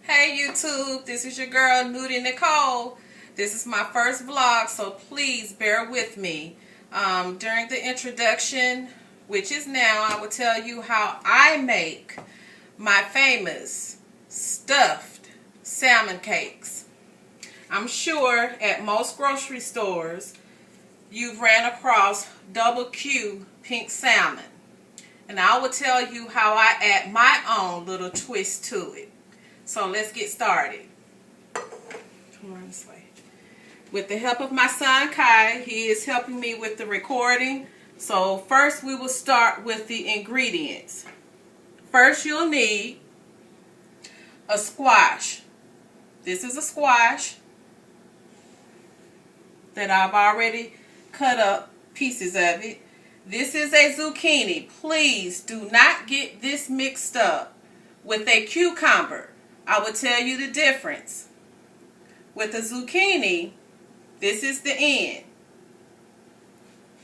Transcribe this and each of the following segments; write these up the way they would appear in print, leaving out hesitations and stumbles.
Hey YouTube, this is your girl Nudie Nicole. This is my first vlog, so please bear with me. During the introduction, which is now, I will tell you how I make my famous stuffed salmon cakes. I'm sure at most grocery stores you've ran across double Q pink salmon. And I will tell you how I add my own little twist to it. So let's get started. Come on this way. With the help of my son Kai, he is helping me with the recording. So first we will start with the ingredients. First you'll need a squash. This is a squash that I've already cut up pieces of it. This is a zucchini. Please do not get this mixed up with a cucumber. I will tell you the difference. With a zucchini, this is the end.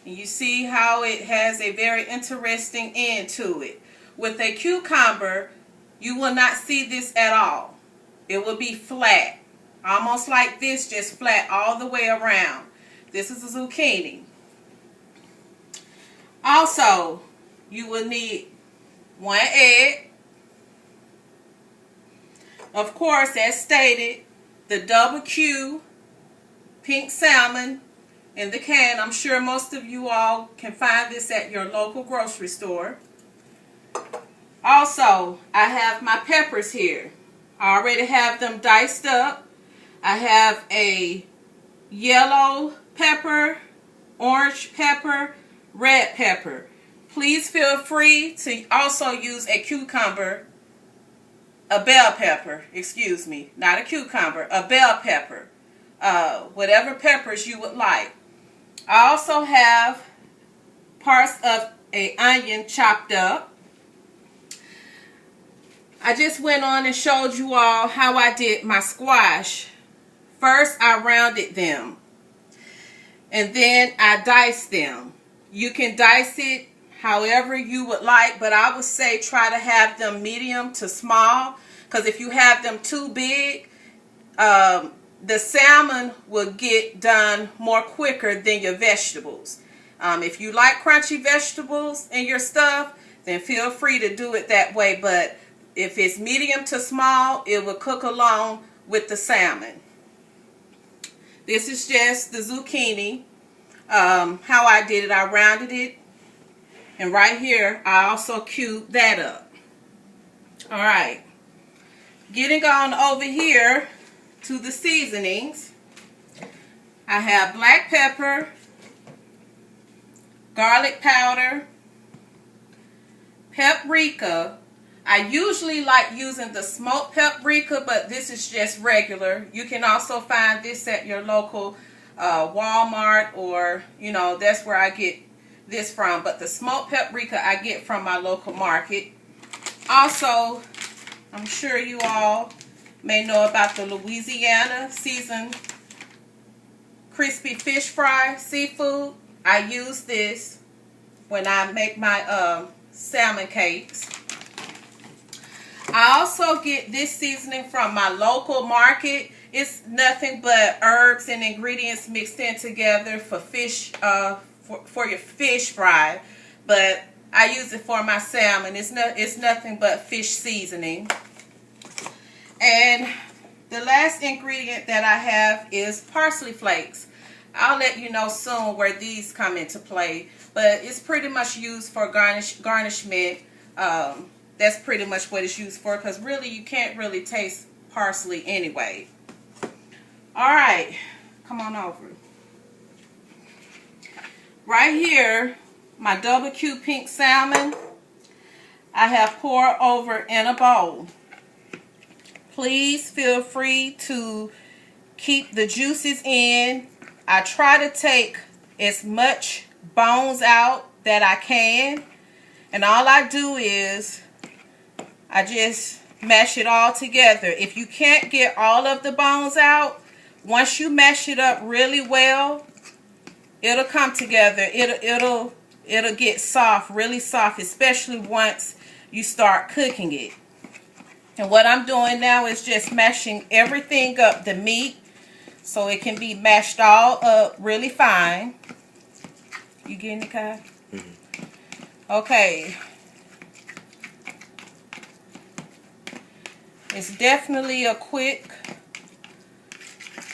And you see how it has a very interesting end to it. With a cucumber, you will not see this at all. It will be flat. Almost like this, just flat all the way around. This is a zucchini. Also, you will need 1 egg. Of course, as stated, the double Q pink salmon in the can. I'm sure most of you all can find this at your local grocery store. Also, I have my peppers here. I already have them diced up. I have a yellow pepper, orange pepper, red pepper. Please feel free to also use a cucumber. A bell pepper, excuse me, not a cucumber, a bell pepper, whatever peppers you would like. I also have parts of an onion chopped up. I just went on and showed you all how I did my squash. First, I rounded them, and then I diced them. You can dice it however you would like, but I would say try to have them medium to small, because if you have them too big, the salmon will get done more quicker than your vegetables. If you like crunchy vegetables in your stuff, then feel free to do it that way, but if it's medium to small, it will cook along with the salmon. This is just the zucchini. How I did it, I rounded it. And right here, I also cubed that up. Alright. Getting on over here to the seasonings. I have black pepper, garlic powder, paprika. I usually like using the smoked paprika, but this is just regular. You can also find this at your local Walmart, or, you know, that's where I get this from, but the smoked paprika I get from my local market. Also, I'm sure you all may know about the Louisiana seasoned crispy fish fry seafood. I use this when I make my salmon cakes. I also get this seasoning from my local market. It's nothing but herbs and ingredients mixed in together for fish, for your fish fry, but I use it for my salmon. It's nothing but fish seasoning. And the last ingredient that I have is parsley flakes. I'll let you know soon where these come into play, but it's pretty much used for garnishment. That's pretty much what it's used for, because really you can't really taste parsley anyway. Alright, come on over. Right here, my double Q pink salmon, I have poured over in a bowl. Please feel free to keep the juices in. I try to take as much bones out that I can. And all I do is I just mash it all together. If you can't get all of the bones out, once you mash it up really well, it'll come together. It'll get soft, really soft, especially once you start cooking it. And what I'm doing now is just mashing everything up, the meat, so it can be mashed all up really fine. You getting it, Kai? Mm-hmm. Okay. It's definitely a quick,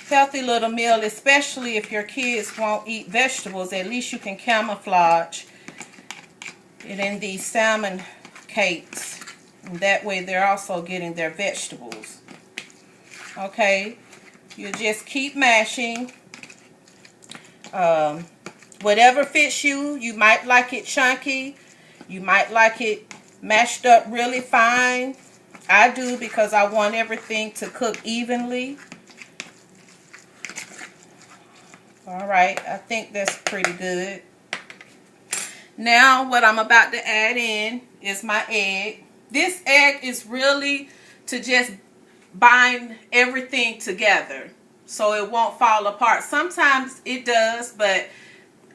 healthy little meal, especially if your kids won't eat vegetables. At least you can camouflage it in these salmon cakes. And that way they're also getting their vegetables. Okay. You just keep mashing. Whatever fits you. You might like it chunky. You might like it mashed up really fine. I do because I want everything to cook evenly. Alright, I think that's pretty good. Now what I'm about to add in is my egg. This egg is really to just bind everything together so it won't fall apart. Sometimes it does, but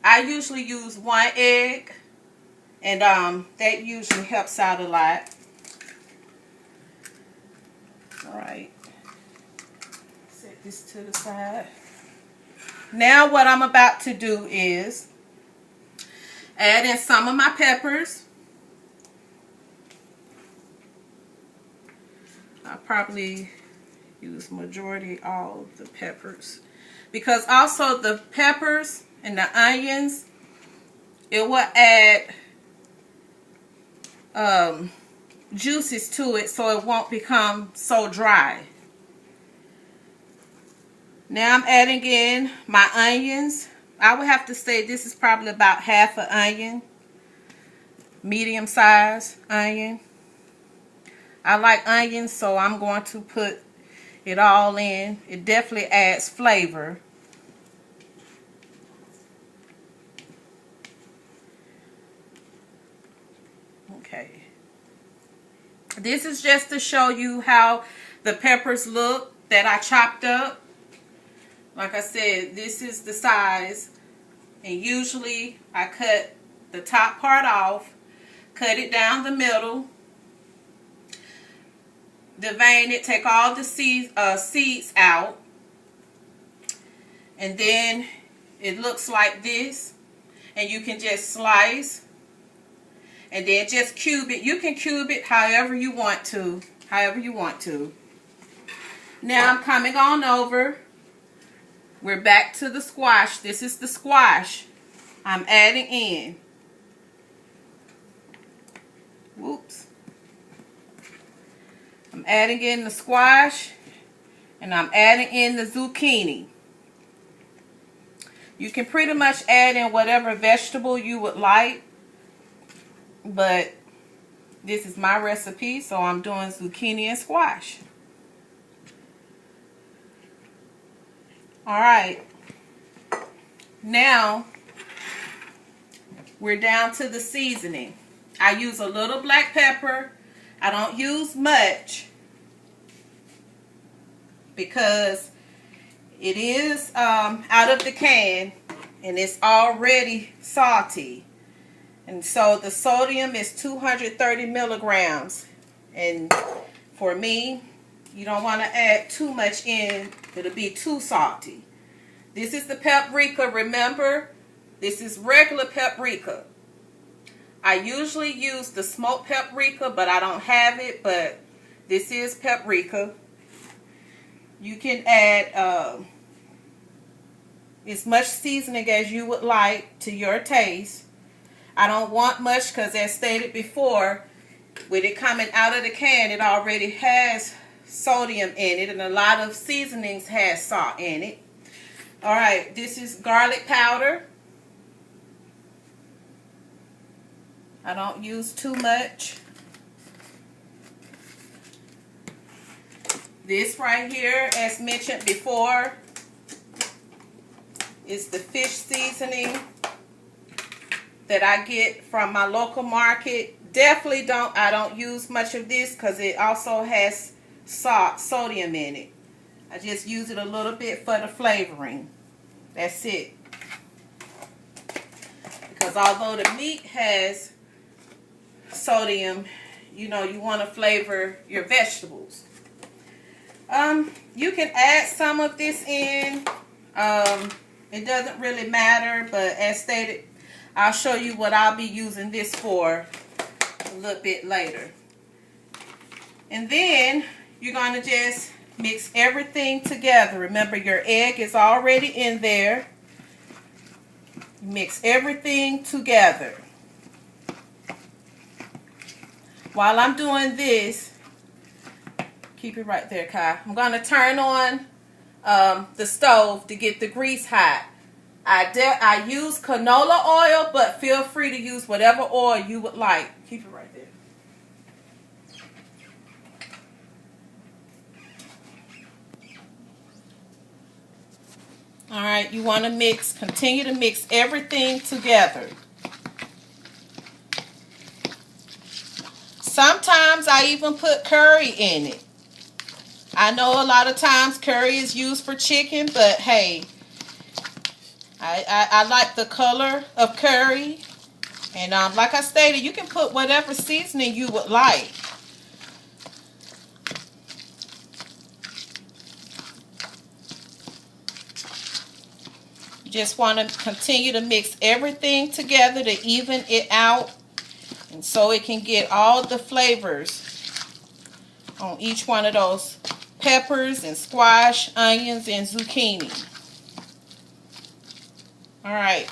I usually use one egg, and that usually helps out a lot. Alright, set this to the side. Now what I'm about to do is add in some of my peppers. I'll probably use majority all of the peppers, because also the peppers and the onions, it will add juices to it, so it won't become so dry. Now I'm adding in my onions. I would have to say this is probably about half an onion, medium size onion. I like onions, so I'm going to put it all in. It definitely adds flavor. Okay. This is just to show you how the peppers look that I chopped up. Like I said, this is the size. And usually I cut the top part off, cut it down the middle, devein it, take all the seeds out, and then it looks like this. And you can just slice and then just cube it. You can cube it however you want to. Now I'm coming on over. We're back to the squash. This is the squash I'm adding in. Whoops. I'm adding in the squash, and I'm adding in the zucchini. You can pretty much add in whatever vegetable you would like, but this is my recipe, so I'm doing zucchini and squash. Alright, now we're down to the seasoning. I use a little black pepper. I don't use much because it is out of the can and it's already salty. And so the sodium is 230 milligrams. And for me, you don't want to add too much in. It'll be too salty. This is the paprika. Remember, this is regular paprika. I usually use the smoked paprika, but I don't have it. But this is paprika. You can add as much seasoning as you would like to your taste. I don't want much because, as stated before, with it coming out of the can, it already has sodium in it, and a lot of seasonings has salt in it. Alright, this is garlic powder. I don't use too much. This right here, as mentioned before, is the fish seasoning that I get from my local market. Definitely I don't use much of this because it also has sodium in it. I just use it a little bit for the flavoring. That's it. Because although the meat has sodium, you know, you want to flavor your vegetables. You can add some of this in. It doesn't really matter, but as stated, I'll show you what I'll be using this for a little bit later. And then you're going to just mix everything together. Remember, your egg is already in there. Mix everything together. While I'm doing this, keep it right there, Kai. I'm going to turn on the stove to get the grease hot. I use canola oil, but feel free to use whatever oil you would like. Keep it right there. All right, you want to continue to mix everything together. Sometimes I even put curry in it. I know a lot of times curry is used for chicken, but hey, I like the color of curry. And like I stated, you can put whatever seasoning you would like. You just want to continue to mix everything together to even it out. And so it can get all the flavors on each one of those peppers and squash, onions, and zucchini. All right.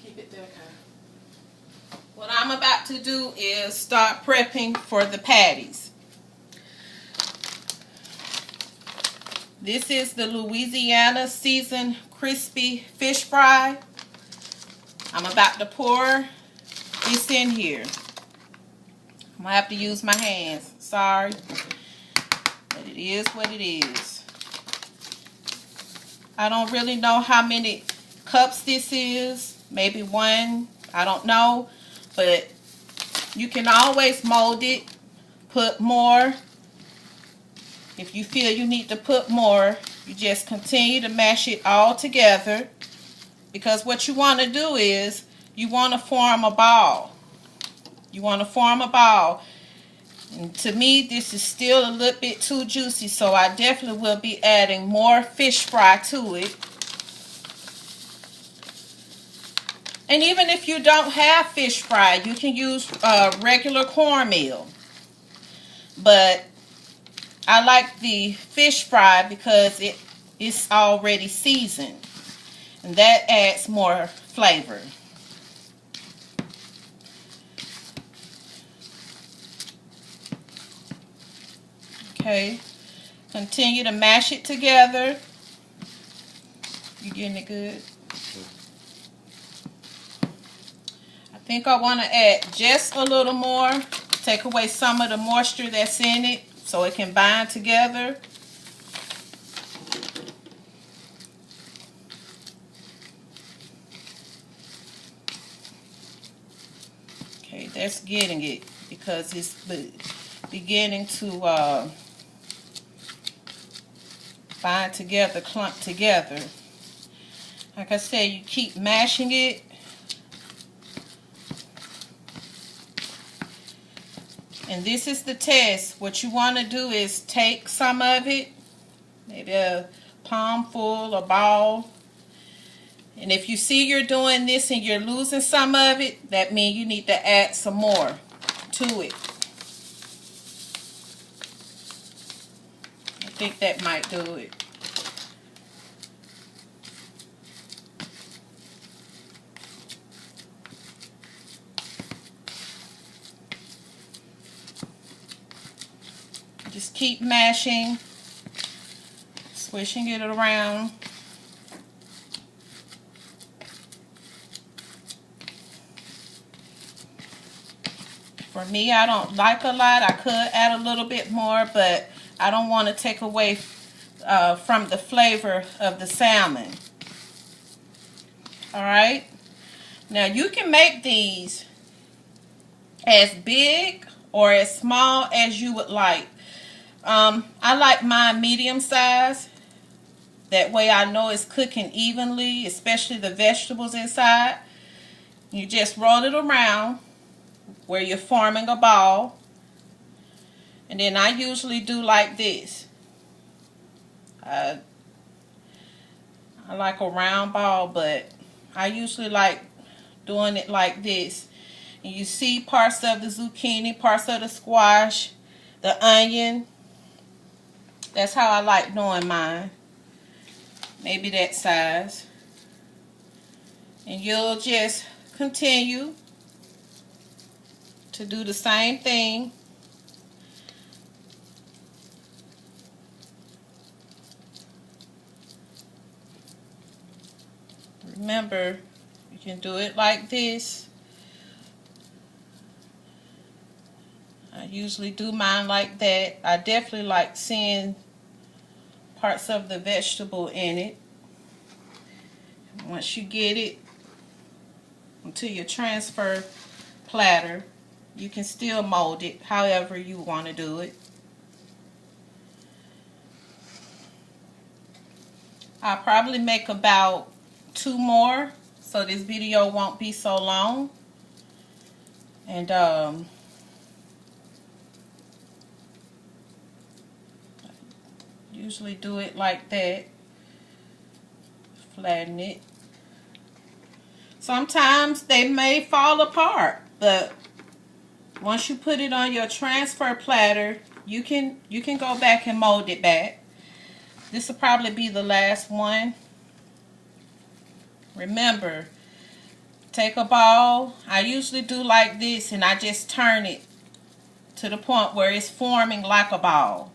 Keep it there, Kai. What I'm about to do is start prepping for the patties. This is the Louisiana seasoned crispy fish fry. I'm about to pour this in here. I'm going to have to use my hands. Sorry. But it is what it is. I don't really know how many cups this is. Maybe one. I don't know. But you can always mold it. Put more. If you feel you need to put more, you just continue to mash it all together. Because what you want to do is, you want to form a ball. You want to form a ball. And to me, this is still a little bit too juicy, so I definitely will be adding more fish fry to it. And even if you don't have fish fry, you can use regular cornmeal. But I like the fish fry because it's already seasoned. And that adds more flavor. Okay. Continue to mash it together. You getting it good? I think I want to add just a little more. Take away some of the moisture that's in it so it can bind together. Okay, that's getting it because it's beginning to bind together, clump together. Like I said, you keep mashing it. And this is the test. What you want to do is take some of it, maybe a palm full, a ball. And if you see you're doing this and you're losing some of it, that means you need to add some more to it. I think that might do it. Just keep mashing, swishing it around. For me, I don't like a lot. I could add a little bit more, but I don't want to take away from the flavor of the salmon. Alright? Now, you can make these as big or as small as you would like. I like mine medium size. That way I know it's cooking evenly, especially the vegetables inside. You just roll it around where you're forming a ball. And then I usually do like this. I like a round ball, but I usually like doing it like this. And you see parts of the zucchini, parts of the squash, the onion. That's how I like doing mine. Maybe that size. And you'll just continue to do the same thing. Remember, you can do it like this. I usually do mine like that. I definitely like seeing parts of the vegetable in it. Once you get it onto your transfer platter, you can still mold it however you want to do it. I'll probably make about 2 more so this video won't be so long. And usually do it like that. Flatten it. Sometimes they may fall apart, but once you put it on your transfer platter, you can go back and mold it back. This will probably be the last one. Remember, take a ball. I usually do like this, and I just turn it to the point where it's forming like a ball.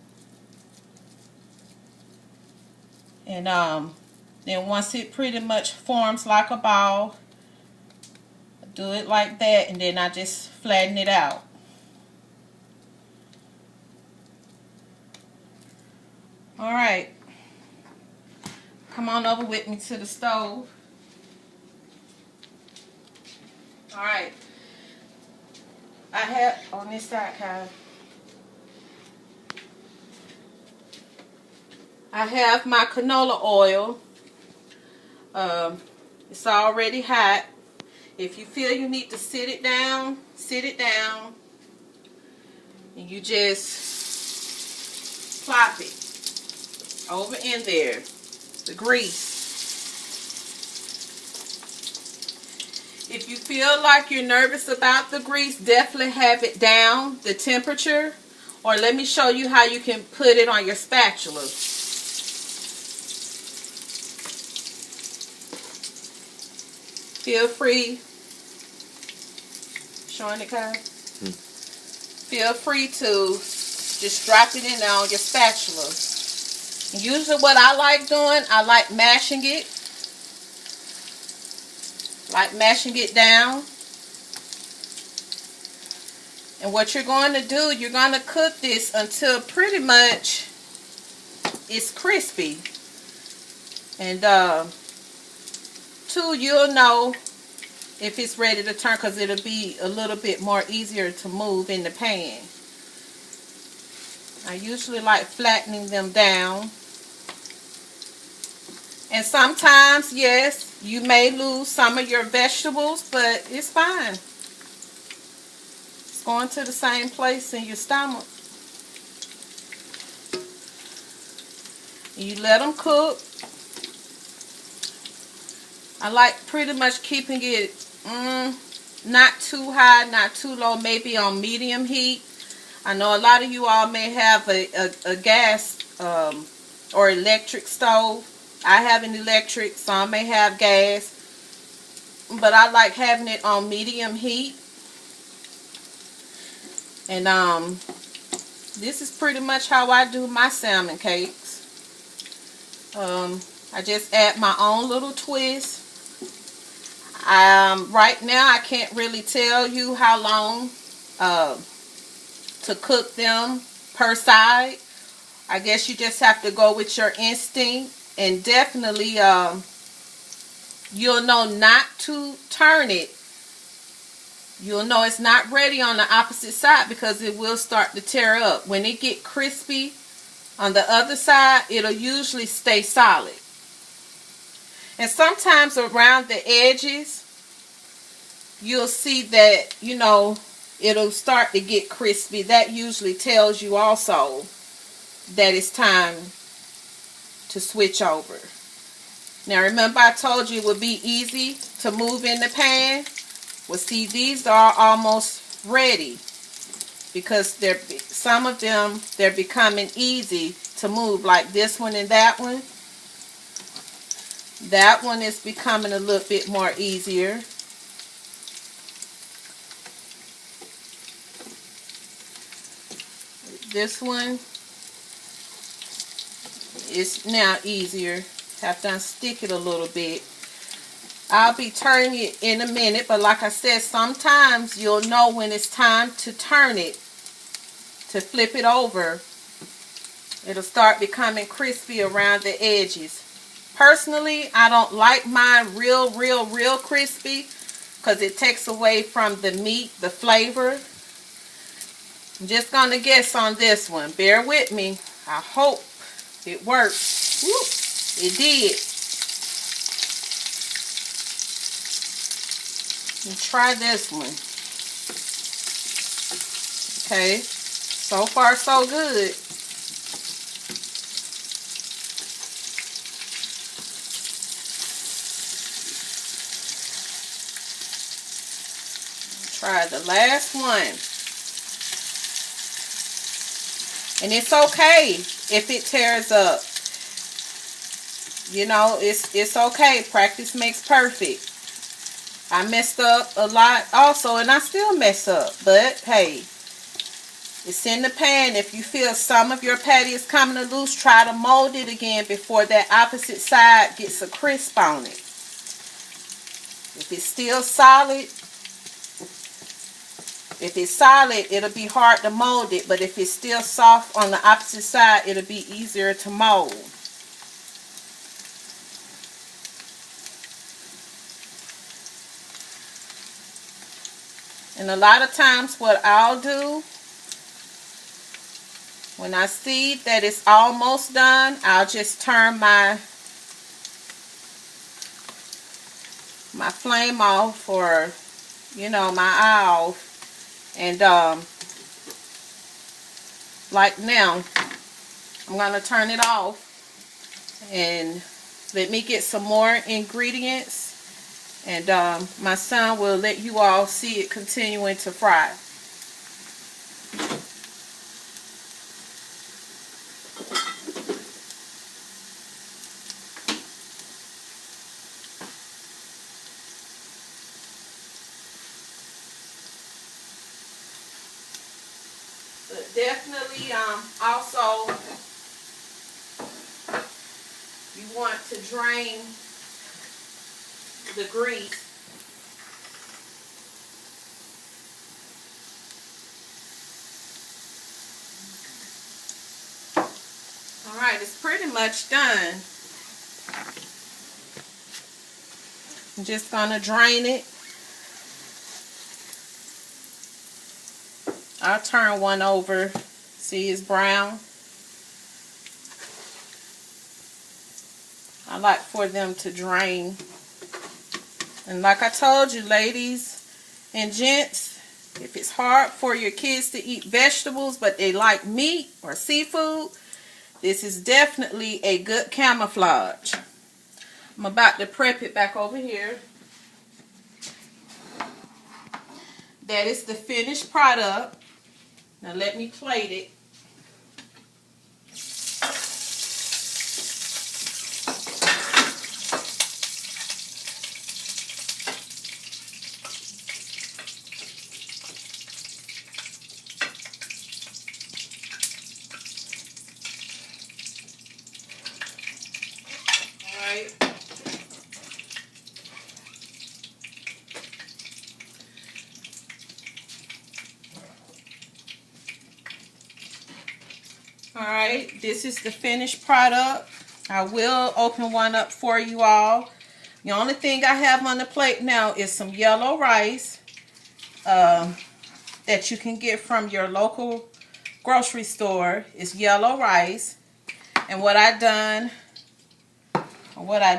And then once it pretty much forms like a ball, do it like that, and then I just flatten it out. Alright, come on over with me to the stove. Alright, I have on this side, Kyle, I have my canola oil. It's already hot. If you feel you need to sit it down, and you just plop it over in there, the grease. If you feel like you're nervous about the grease, definitely have it down, the temperature, or let me show you how you can put it on your spatula. Feel free, showing it, Kyle? Feel free to just drop it in there on your spatula. And usually what I like doing, I like mashing it. Like mashing it down. And what you're going to do, you're going to cook this until pretty much it's crispy. And two, you'll know if it's ready to turn, because it'll be a little bit more easier to move in the pan. I usually like flattening them down. And sometimes, yes, you may lose some of your vegetables, but it's fine. It's going to the same place in your stomach. You let them cook. I like pretty much keeping it not too high, not too low, maybe on medium heat. I know a lot of you all may have a gas or electric stove. I have an electric, some may have gas, but I like having it on medium heat. And this is pretty much how I do my salmon cakes. I just add my own little twist. Right now I can't really tell you how long to cook them per side. I guess you just have to go with your instinct, and definitely you'll know not to turn it. You'll know it's not ready on the opposite side because it will start to tear up. When it get crispy on the other side, it'll usually stay solid. And sometimes around the edges, you'll see that, you know, it'll start to get crispy. That usually tells you also that it's time to switch over. Now remember I told you it would be easy to move in the pan? Well, see, these are almost ready because some of them, they're becoming easy to move, like this one and that one. That one is becoming a little bit more easier. This one is now easier. Have to unstick it a little bit. I'll be turning it in a minute, but like I said, sometimes you'll know when it's time to turn it, to flip it over. It'll start becoming crispy around the edges. Personally, I don't like mine real crispy because it takes away from the meat, the flavor. I'm just going to guess on this one. Bear with me. I hope it works. Woo, it did. And try this one. Okay, so far so good. Try the last one. And it's okay if it tears up. You know, it's okay. Practice makes perfect. I messed up a lot also, and I still mess up. But, hey, it's in the pan. If you feel some of your patty is coming loose, try to mold it again before that opposite side gets a crisp on it. If it's still solid, it'll be hard to mold it. But if it's still soft on the opposite side, it'll be easier to mold. And a lot of times what I'll do, when I see that it's almost done, I'll just turn my flame off, or, you know, my eye off. And like now, I'm going to turn it off and let me get some more ingredients. And my son will let you all see it continuing to fry. But definitely also you want to drain the grease. Alright, it's pretty much done. I'm just going to drain it. I'll turn one over. See, it's brown. I like for them to drain. And like I told you, ladies and gents, if it's hard for your kids to eat vegetables, but they like meat or seafood, this is definitely a good camouflage. I'm about to prep it back over here. That is the finished product. Now let me plate it. Alright, this is the finished product. I will open one up for you all. The only thing I have on the plate now is some yellow rice that you can get from your local grocery store. It's yellow rice. And what I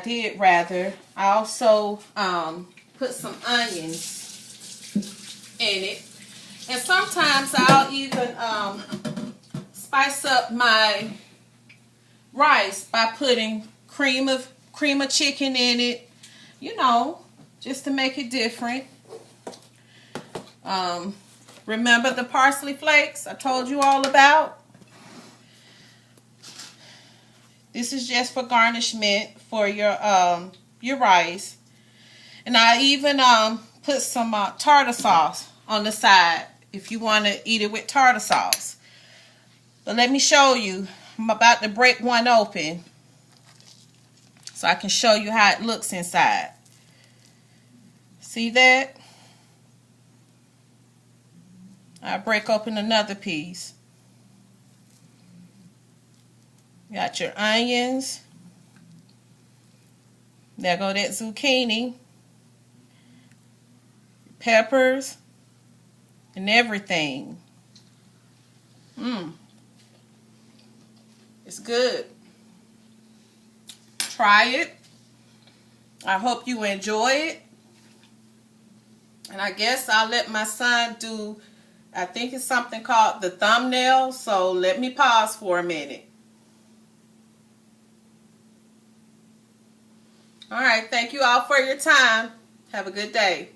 did rather, I also put some onions in it. And sometimes I'll even spice up my rice by putting cream of chicken in it, you know, just to make it different. Remember the parsley flakes I told you all about? This is just for garnishment for your rice. And I even put some tartar sauce on the side if you want to eat it with tartar sauce. But let me show you. I'm about to break one open so I can show you how it looks inside. See that? I break open another piece. Got your onions. There go that zucchini. Peppers. And everything. It's good. Try it. I hope you enjoy it. And I guess I'll let my son do, I think it's something called the thumbnail. So let me pause for a minute. All right. Thank you all for your time. Have a good day.